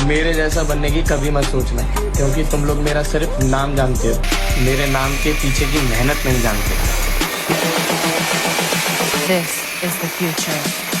मेरे जैसा बनने की कभी मत सोचना, क्योंकि तुम लोग मेरा सिर्फ नाम जानते हो, मेरे नाम के पीछे की मेहनत नहीं जानते। This is the future.